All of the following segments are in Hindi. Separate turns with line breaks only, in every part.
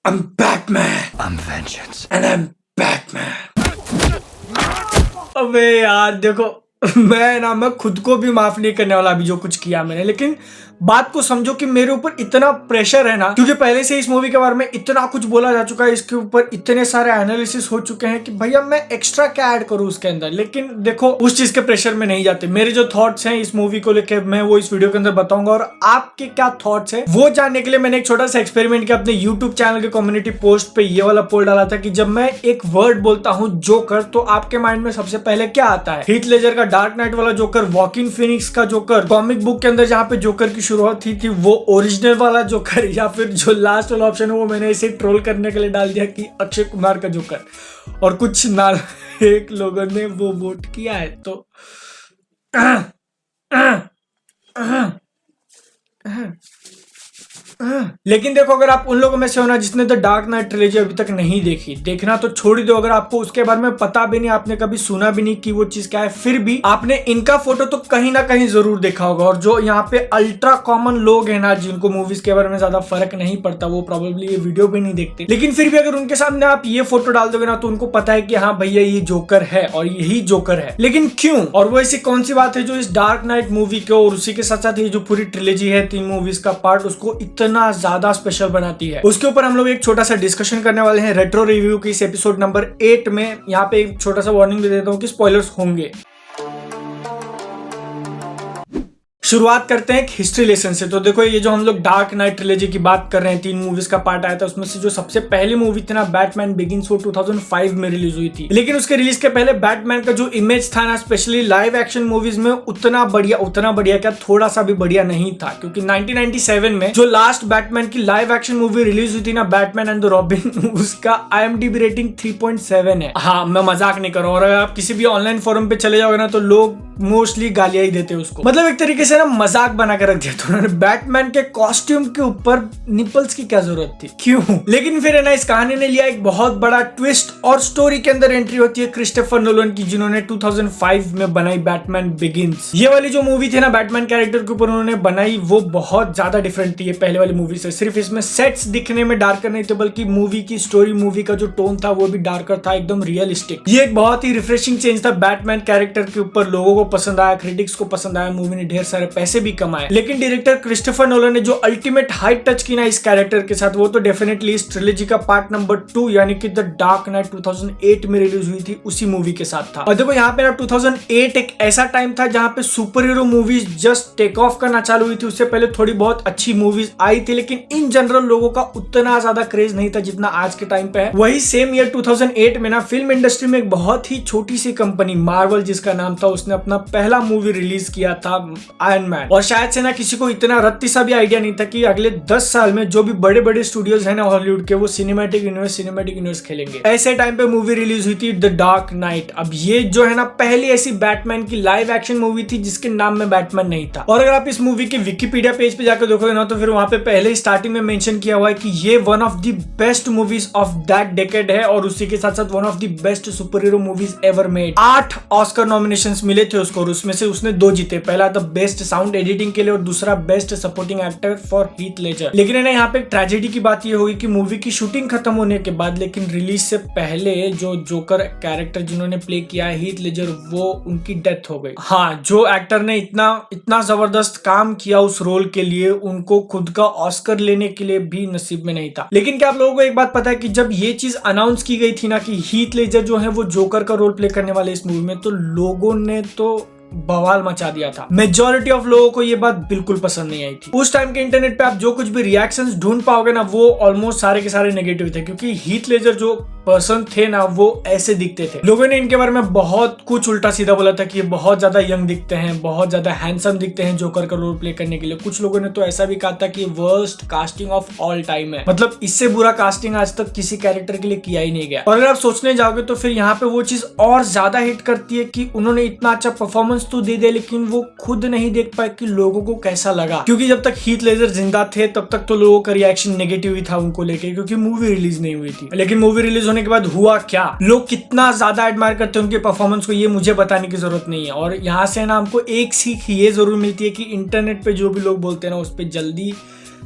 I'm Batman.
I'm vengeance.
And I'm Batman. अबे यार देखो, मैं खुद को भी माफ नहीं करने वाला अभी जो कुछ किया मैंने, लेकिन बात को समझो कि मेरे ऊपर इतना प्रेशर है ना, क्योंकि पहले से इस मूवी के बारे में इतना कुछ बोला जा चुका है, इसके ऊपर इतने सारे एनालिसिस हो चुके हैं कि भैया मैं एक्स्ट्रा क्या ऐड करूं उसके अंदर। लेकिन देखो उस चीज के प्रेशर में नहीं जाते। मेरे जो थॉट्स हैं इस मूवी को लेकर मैं वो इस वीडियो के अंदर बताऊंगा, और आपके क्या थॉट्स हैं वो जानने के लिए मैंने एक छोटा सा एक्सपेरिमेंट किया अपने यूट्यूब चैनल के कम्युनिटी पोस्ट पे। ये वाला पोल डाला था कि जब मैं एक वर्ड बोलता हूँ जोकर, तो आपके माइंड में सबसे पहले क्या आता है? हीथ लेजर का डार्क नाइट वाला जोकर, वॉकिन फिनिक्स का जोकर, कॉमिक बुक के अंदर जहां पे जोकर की शुरुआत थी वो ओरिजिनल वाला जोकर, या फिर जो लास्ट वाला ऑप्शन है वो मैंने इसे ट्रोल करने के लिए डाल दिया कि अक्षय कुमार का जोकर। और कुछ एक लोगों ने वो वोट किया है तो लेकिन देखो, अगर आप उन लोगों में से हो ना जिसने द डार्क नाइट ट्रिलॉजी अभी तक नहीं देखी, देखना तो छोड़ ही दो। अगर आपको उसके बारे में पता भी नहीं, आपने कभी सुना भी नहीं कि वो चीज क्या है, फिर भी आपने इनका फोटो तो कहीं ना कहीं जरूर देखा होगा। और जो यहाँ पे अल्ट्रा कॉमन लोग हैं ना, जिनको मूवीज के बारे में ज्यादा फर्क नहीं पड़ता, वो प्रोबेबली ये वीडियो भी नहीं देखते, लेकिन फिर भी अगर उनके सामने आप ये फोटो डाल दोगे ना तो उनको पता है कि हाँ भैया ये जोकर है और यही जोकर है। लेकिन क्यों, और वो ऐसी कौन सी बात है जो इस डार्क नाइट मूवी को और उसी के साथ साथ ये जो पूरी ट्रिलॉजी है 3 मूवीज का पार्ट, उसको इतना ज्यादा स्पेशल बनाती है? उसके ऊपर हम लोग एक छोटा सा डिस्कशन करने वाले हैं रेट्रो रिव्यू की इस एपिसोड नंबर 8 में। यहाँ पे एक छोटा सा वार्निंग दे देता हूँ कि स्पॉयलर्स होंगे। शुरुआत करते हैं एक हिस्ट्री लेसन से। तो देखो, ये जो हम लोग डार्क नाइट ट्रिलॉजी की बात कर रहे हैं, 3 मूवीज का पार्ट आया था, उसमें से जो सबसे पहली मूवी थी ना बैटमैन बिगिंस, वो 2005 में रिलीज हुई थी। लेकिन उसके रिलीज के पहले बैटमैन का जो इमेज था ना, स्पेशली लाइव एक्शन मूवीज में, उतना बढ़िया क्या थोड़ा सा भी बढ़िया नहीं था। क्योंकि 1997 में जो लास्ट बैटमैन की लाइव एक्शन मूवी रिलीज हुई थी ना, बैटमैन एंड द रॉबिन, उसका IMDb रेटिंग 3.7 है। हाँ, मैं मजाक नहीं कर रहा हूँ। और अगर आप किसी भी ऑनलाइन फोरम पे चले जाओगे ना तो लोग मोस्टली गालियां ही देते हैं उसको। मतलब एक तरीके से ना मजाक बना के रख दिया था उन्होंने। बैटमैन के कॉस्ट्यूम के ऊपर निपल्स की क्या जरूरत थी, क्यों? लेकिन फिर है ना, इस कहानी ने लिया एक बहुत बड़ा ट्विस्ट, और स्टोरी के अंदर एंट्री होती है क्रिस्टोफर नोलन की, जिन्होंने 2005 में बनाई बैटमैन बिगिंस। ये वाली जो मूवी थी ना बैटमैन कैरेक्टर के ऊपर उन्होंने बनाई, वो बहुत ज्यादा डिफरेंट थी ये पहले वाली मूवी से। सिर्फ इसमें सेट्स दिखने में डार्कर नहीं थे, बल्कि मूवी की स्टोरी, मूवी का जो टोन था वो भी डार्कर था, एकदम रियलिस्टिक। ये एक बहुत ही रिफ्रेशिंग चेंज था बैटमैन कैरेक्टर के ऊपर। लोगों को पसंद आया, क्रिटिक्स को पसंद आया, मूवी ने ढेर सारे पैसे भी कमाए। लेकिन डायरेक्टर क्रिस्टोफर नोलन ने जो अल्टीमेट हाइट टच की ना इस कैरेक्टर के साथ, वो तो डेफिनेटली इस ट्रिलॉजी का पार्ट नंबर 2 यानी कि द डार्क नाइट 2008 में रिलीज हुई थी, उसी मूवी के साथ था। और देखो यहाँ पे ना 2008 एक ऐसा टाइम था जहां पे super hero movies just take off करना चालू हुई थी। उससे पहले थोड़ी बहुत अच्छी मूवीज आई थी, लेकिन इन जनरल लोगों का उतना ज्यादा क्रेज नहीं था जितना आज के टाइम पे है। वही सेम ईयर 2008 में ना फिल्म इंडस्ट्री में एक बहुत ही छोटी सी कंपनी मार्वल जिसका नाम था, उसने अपना पहला मूवी रिलीज किया था आयरन मैन। और शायद से ना किसी को इतना रत्ती सा भी आइडिया नहीं था कि अगले 10 साल में जो भी बड़े बड़े स्टूडियोज है ना हॉलीवुड के, वो सिनेमैटिक यूनिवर्स खेलेंगे। ऐसे टाइम पे मूवी रिलीज हुई थी द डार्क नाइट। अब ये जो है ना पहली ऐसी बैटमैन की लाइव एक्शन मूवी थी जिसके नाम में बैटमैन नहीं था। और अगर आप इस मूवी के विकिपीडिया पेज पे जाकर देखोगे ना तो फिर वहां पे पहले ही स्टार्टिंग में मेंशन किया हुआ है कि ये one of the best movies of that decade है, और उसी के साथ साथ one of the best super hero movies ever made. 8 Oscar nominations मिले थे उसको, और उसमें से उसने 2 जीते। पहला द बेस्ट साउंड एडिटिंग के लिए और दूसरा best supporting actor for Heath Ledger. लेकिन है ना यहाँ पे एक ट्रेजेडी की बात ये होगी कि मूवी की शूटिंग खत्म होने के बाद, लेकिन रिलीज से पहले जो जोकर कैरेक्टर जिन्होंने प्ले किया है हीथ लेजर, वो उनकी डेथ हो गई। हाँ, जो एक्टर ने इतना जबरदस्त काम किया उस रोल के लिए, उनको खुद का ऑस्कर लेने के लिए भी नसीब में नहीं था। लेकिन क्या आप लोगों को एक बात पता है कि जब ये चीज अनाउंस की गई थी ना कि हीथ लेजर जो है वो जोकर का रोल प्ले करने वाले इस मूवी में, तो लोगों ने तो बवाल मचा दिया था। मेजॉरिटी ऑफ लोगों को ये बात बिल्कुल पसंद नहीं आई थी। उस टाइम के इंटरनेट पे आप जो कुछ भी रिएक्शंस ढूंढ पाओगे ना, वो ऑलमोस्ट सारे के सारे नेगेटिव थे, क्योंकि हीथ लेजर जो पर्सन थे ना वो ऐसे दिखते थे। लोगों ने इनके बारे में बहुत कुछ उल्टा सीधा बोला था कि ये बहुत ज्यादा यंग दिखते हैं, बहुत ज्यादा हैंडसम दिखते हैं जोकर का रोल प्ले करने के लिए। कुछ लोगों ने तो ऐसा भी कहा था कि worst casting of all time है, मतलब इससे बुरा कास्टिंग आज तक किसी कैरेक्टर के लिए किया ही नहीं गया। और अगर आप सोचने जाओगे तो फिर यहाँ पे वो चीज और ज्यादा हिट करती है कि उन्होंने इतना अच्छा परफॉर्मेंस तो दे दिया, लेकिन वो खुद नहीं देख पाए कि लोगों को कैसा लगा। क्योंकि जब तक हीथ लेजर जिंदा थे तब तक तो लोगों का रिएक्शन नेगेटिव ही था उनको लेके, क्योंकि मूवी रिलीज नहीं हुई थी। लेकिन मूवी रिलीज होने के बाद हुआ क्या, लोग कितना ज्यादा एडमायर करते हैं उनके परफॉर्मेंस को, ये मुझे बताने की जरूरत नहीं है। और यहाँ से ना हमको एक सीख ये जरूर मिलती है कि इंटरनेट पे जो भी लोग बोलते हैं ना उस पर जल्दी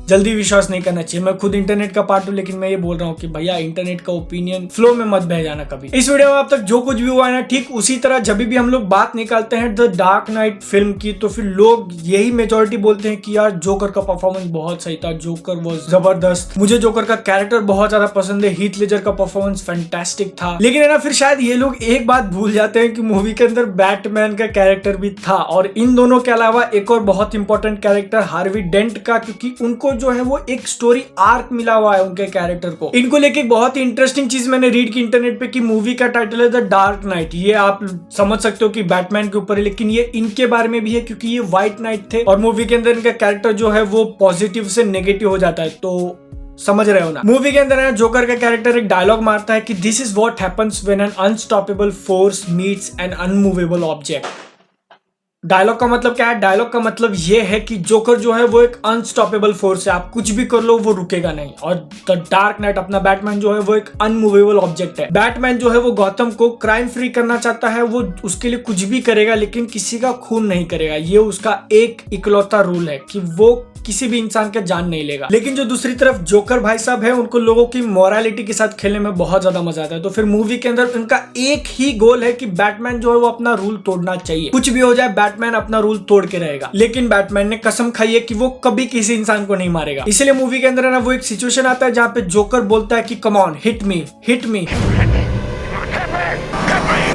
जल्दी विश्वास नहीं करना चाहिए। मैं खुद इंटरनेट का पार्ट हूँ, लेकिन मैं ये बोल रहा हूँ कि भैया इंटरनेट का ओपिनियन फ्लो में मत बह जाना कभी। इस वीडियो में अब तक जो कुछ भी हुआ है ना, ठीक उसी तरह जब भी हम लोग बात निकालते हैं द डार्क नाइट फिल्म की, तो फिर लोग यही मेजोरिटी बोलते हैं कि यार जोकर का परफॉर्मेंस बहुत सही था, जोकर वाज जबरदस्त, मुझे जोकर का कैरेक्टर बहुत ज्यादा पसंद है, हीथ लेजर का परफॉर्मेंस फैंटास्टिक था। लेकिन है ना, फिर शायद ये लोग एक बात भूल जाते हैं कि मूवी के अंदर बैटमैन का कैरेक्टर भी था, और इन दोनों के अलावा एक और बहुत इंपॉर्टेंट कैरेक्टर हार्वी डेंट का, क्योंकि उनको जो है वो एक स्टोरी आर्क मिला हुआ है उनके कैरेक्टर को। इनको लेके बहुत ही इंटरेस्टिंग चीज मैंने रीड की इंटरनेट पे कि मूवी का टाइटल है द डार्क नाइट। ये आप समझ सकते हो कि बैटमैन के ऊपर है, लेकिन ये इनके बारे में भी है क्योंकि ये व्हाइट नाइट थे और मूवी के अंदर इनका कैरेक्टर जो है वो पॉजिटिव से नेगेटिव हो जाता है। तो समझ रहे हो ना, मूवी के अंदर जोकर का कैरेक्टर एक डायलॉग मारता है कि this is what happens when an unstoppable force meets an unmovable object. Dialogue का मतलब क्या है? डायलॉग का मतलब ये है कि जोकर जो है वो एक अनस्टॉपेबल फोर्स है, आप कुछ भी कर लो वो रुकेगा नहीं। और द डार्क नाइट अपना बैटमैन जो है वो एक अनमूवेबल ऑब्जेक्ट है। बैटमैन जो है वो गौतम को क्राइम फ्री करना चाहता है, वो उसके लिए कुछ भी करेगा लेकिन किसी का खून नहीं करेगा। ये उसका एक इकलौता रूल है कि वो किसी भी इंसान का जान नहीं लेगा। लेकिन जो दूसरी तरफ जोकर भाई साहब है, उनको लोगों की मोरालिटी के साथ खेलने में बहुत ज्यादा मजा आता है। तो फिर मूवी के अंदर उनका एक ही गोल है कि बैटमैन जो है वो अपना रूल तोड़ना चाहिए, कुछ भी हो जाए बैटमैन अपना रूल तोड़ के रहेगा। लेकिन बैटमैन ने कसम खाई है कि वो कभी किसी इंसान को नहीं मारेगा। इसलिए मूवी के अंदर ना वो एक सिचुएशन आता है जहाँ पे जोकर बोलता है कि come on hit me, hit me.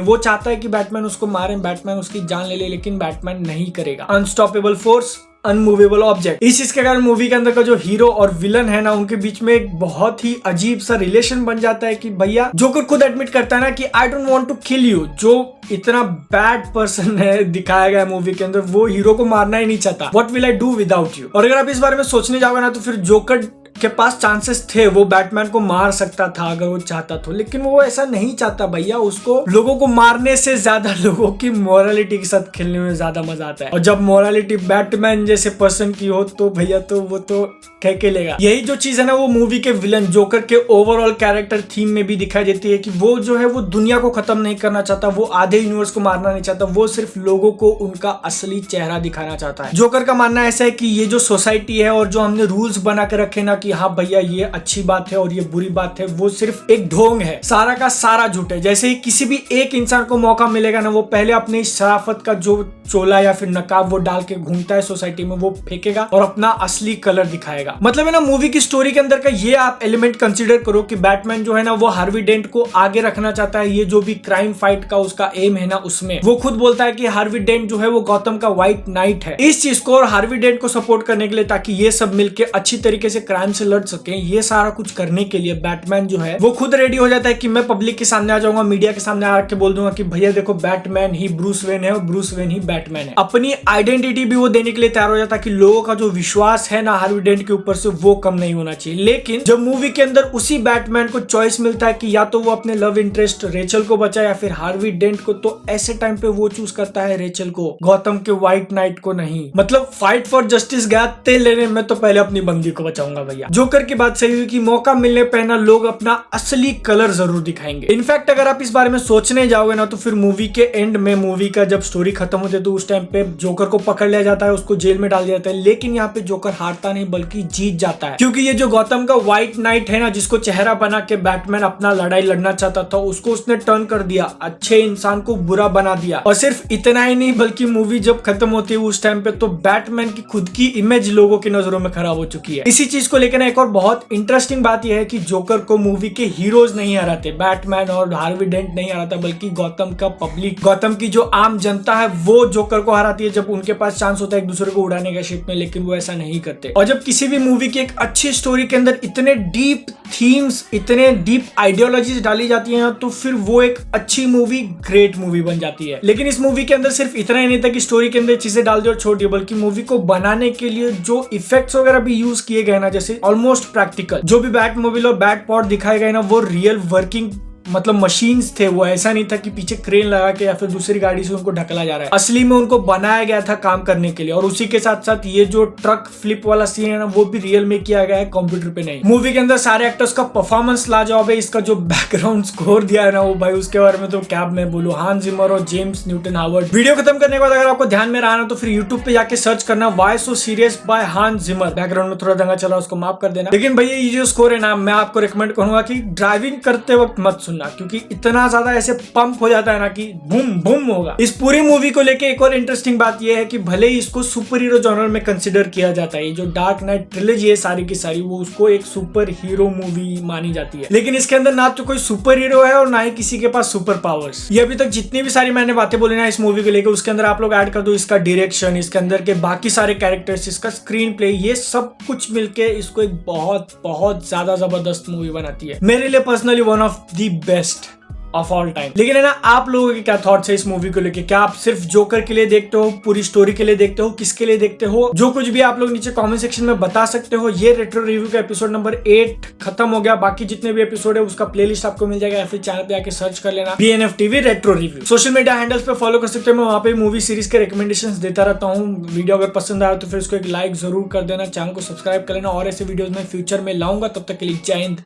वो चाहता है कि बैटमैन उसको मारे, बैटमैन उसकी जान ले ले, लेकिन बैटमैन नहीं करेगा। Unstoppable force, unmovable object. इस चीज के कारण मूवी के अंदर का जो हीरो और विलन है ना, उनके बीच में एक बहुत ही अजीब सा रिलेशन बन जाता है कि भैया जोकर खुद एडमिट करता है ना कि I don't want to kill you. जो इतना बैड पर्सन है दिखाया गया मूवी के अंदर, वो हीरो को मारना ही नहीं चाहता। What will I do without you. और अगर आप इस बारे में सोचने जाओगे ना, तो फिर जोकर के पास चांसेस थे, वो बैटमैन को मार सकता था अगर वो चाहता तो, लेकिन वो ऐसा नहीं चाहता भैया। उसको लोगों को मारने से ज्यादा लोगों की मोरालिटी के साथ खेलने में ज्यादा मजा आता है। और जब मोरालिटी बैटमैन जैसे पर्सन की हो तो भैया तो वो तो कह के लेगा। यही जो चीज है ना, वो मूवी के विलन जोकर के ओवरऑल कैरेक्टर थीम में भी दिखाई देती है कि वो जो है वो दुनिया को खत्म नहीं करना चाहता, वो आधे यूनिवर्स को मारना नहीं चाहता, वो सिर्फ लोगों को उनका असली चेहरा दिखाना चाहता है। जोकर का मानना ऐसा है कि ये जो सोसाइटी है और जो हमने रूल्स बना के रखे ना कि हाँ भैया ये अच्छी बात है और ये बुरी बात है, वो सिर्फ एक ढोंग है, सारा का सारा झूठ है। जैसे ही किसी भी एक इंसान को मौका मिलेगा ना, वो पहले अपनी शराफत का जो चोला या फिर नकाब वो डाल के घूमता है सोसाइटी में, वो फेंकेगा और अपना असली कलर दिखाएगा। मतलब है ना, मूवी की स्टोरी के अंदर का ये आप एलिमेंट कंसीडर करो कि बैटमैन जो है ना वो हार्वी डेंट को आगे रखना चाहता है। ये जो भी क्राइम फाइट का उसका एम है ना, उसमें वो खुद बोलता है कि हार्वी डेंट जो है वो गौतम का व्हाइट नाइट है। इस चीज को और हार्वी डेंट को सपोर्ट करने के लिए, ताकि ये सब मिलके अच्छी तरीके से क्राइम से लड़ सके, ये सारा कुछ करने के लिए बैटमैन जो है वो खुद रेडी हो जाता है कि मैं पब्लिक के सामने आ जाऊंगा, मीडिया के सामने आके बोल दूंगा कि भैया देखो बैटमैन ही ब्रूस वेन है और ब्रूस वेन ही बैटमैन है। अपनी आइडेंटिटी भी वो देने के लिए तैयार हो जाता है कि लोगों का जो विश्वास है ना हार्वी डेंट के ऊपर से, वो कम नहीं होना चाहिए। लेकिन जब मूवी के अंदर उसी बैटमैन को चॉइस मिलता है कि या तो वो अपने लव इंटरेस्ट रेचल को बचाए या फिर हार्वी डेंट को, तो ऐसे टाइम पे वो चूज करता है रेचल को, गौतम के व्हाइट नाइट को नहीं। मतलब फाइट फॉर जस्टिस गया तेल लेने में, तो पहले अपनी बंदी को बचाऊंगा भैया। जोकर की बात सही हुई कि मौका मिलने पे ना लोग अपना असली कलर जरूर दिखाएंगे। इनफैक्ट अगर आप इस बारे में सोचने जाओगे ना, तो फिर मूवी के एंड में, मूवी का जब स्टोरी खत्म होती है तो उस टाइम पे जोकर को पकड़ लिया जाता है, उसको जेल में डाल दिया जाता है। लेकिन यहाँ पे जोकर हारता नहीं बल्कि जीत जाता है, क्योंकि ये जो गौतम का व्हाइट नाइट है ना, जिसको चेहरा बना के बैटमैन अपना लड़ाई लड़ना चाहता था, उसको उसने टर्न कर दिया, अच्छे इंसान को बुरा बना दिया। और सिर्फ इतना ही नहीं, बल्कि मूवी जब खत्म होती है उस टाइम पे, तो बैटमैन की खुद की इमेज लोगों की नजरों में खराब हो चुकी है। इसी चीज को लेकर एक और बहुत इंटरेस्टिंग बात यह है कि जोकर को मूवी के हीरोज नहीं हराते, बैटमैन और हार्वी डेंट नहीं हराता, बल्कि गौतम का पब्लिक, गौतम की जो आम जनता है वो जोकर को हराती है जब उनके पास चांस होता है एक दूसरे को उड़ाने का शिप में। लेकिन वो ऐसा नहीं करते। और जब किसी भी मूवी की एक अच्छी स्टोरी के अंदर इतने डीप थीम्स, इतने डीप आइडियोलॉजीज डाली जाती हैं, तो फिर वो एक अच्छी मूवी, ग्रेट मूवी बन जाती है। लेकिन इस मूवी के अंदर सिर्फ इतना ही नहीं था कि स्टोरी के अंदर चीजें डाल दी और छोड़ दी, बल्कि मूवी को बनाने के लिए जो इफेक्ट्स वगैरह भी यूज किए गए ना, जैसे ऑलमोस्ट प्रैक्टिकल, जो भी बैटमोबाइल और बैट पॉट दिखाए गए ना, वो रियल वर्किंग मतलब मशीन्स थे, वो ऐसा नहीं था कि पीछे क्रेन लगा के या फिर दूसरी गाड़ी से उनको ढकला जा रहा है। असली में उनको बनाया गया था काम करने के लिए। और उसी के साथ साथ ये जो ट्रक फ्लिप वाला सीन है ना, वो भी रियल में किया गया है, कंप्यूटर पे नहीं। मूवी के अंदर सारे एक्टर्स का परफॉर्मेंस लाजवाब है। इसका जो बैकग्राउंड स्कोर दिया है ना, वो भाई उसके बारे में तो क्या मैं बोलूं, हांस जिमर और जेम्स न्यूटन हावर्ड। वीडियो खत्म करने के बाद अगर आपको ध्यान में रहा ना, तो फिर यूट्यूब पे जाके सर्च करना why so serious by Hans Zimmer. Background में थोड़ा दंगा चला, उसको माफ कर देना। लेकिन भैया ये जो स्कोर है ना, मैं आपको रिकमेंड करूंगा कि ड्राइविंग करते वक्त मत सुनना, क्योंकि इतना ज्यादा ऐसे पंप हो जाता है ना कि बूम बूम होगा। इस पूरी मूवी को लेके एक और इंटरेस्टिंग बात यह है कि भले ही इसको सुपर हीरो जॉनर में कंसिडर किया जाता है, जो डार्क नाइट ट्रिलॉजी है सारी की सारी, वो उसको एक सुपर हीरो मूवी मानी जाती है, लेकिन इसके अंदर ना तो कोई सुपर हीरो है और ना ही किसी के पास सुपर पावर्स। ये अभी तक जितनी भी सारी मैंने बातें बोली ना इस मूवी को लेकर, उसके अंदर आप लोग ऐड कर दो इसका डायरेक्शन, इसके अंदर के बाकी सारे कैरेक्टर्स, इसका स्क्रीन प्ले, ये सब कुछ मिलके इसको एक बहुत बहुत ज्यादा जबरदस्त मूवी बनाती है। मेरे लिए personally one of the best of all time. लेकिन है ना, आप लोगों के क्या थॉट्स है इस मूवी को लेके? क्या आप सिर्फ जोकर के लिए देखते हो, पूरी स्टोरी के लिए देखते हो, किसके लिए देखते हो? जो कुछ भी आप लोग नीचे कमेंट सेक्शन में बता सकते हो। ये रेट्रो रिव्यू का एपिसोड नंबर 8 खत्म हो गया। बाकी जितने भी एपिसोड है उसका प्लेलिस्ट आपको मिल जाएगा, या फिर चैनल पे आके सर्च कर लेना BNF TV retro review. Social media handles पे फॉलो कर सकते हो, मैं वहां पे मूवी सीरीज के रिकमेंडेशंस देता रहता हूँ। वीडियो अगर पसंद आया तो फिर उसको एक लाइक जरूर कर देना, चैनल को सब्सक्राइब कर लेना, और ऐसे वीडियोस में फ्यूचर में लाऊंगा। तब तक के लिए जय हिंद,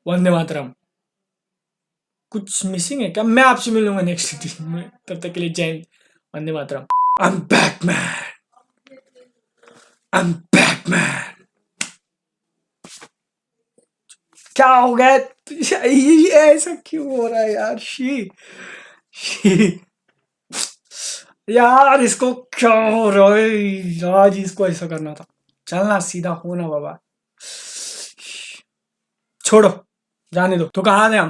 वंदे मातरम। कुछ मिसिंग है क्या? मैं आपसे मिलूंगा नेक्स्ट वीडियो में, तब तक के लिए जय हिंद, वंदे मातरम। I am back man, I am back man. क्या हो गया? ये ऐसा क्यों हो रहा है यार? शी यार, इसको क्या हो रहा है आज? इसको ऐसा करना था, चलना सीधा होना बाबा। छोड़ो, जाने दो। तो कहाँ थे हम?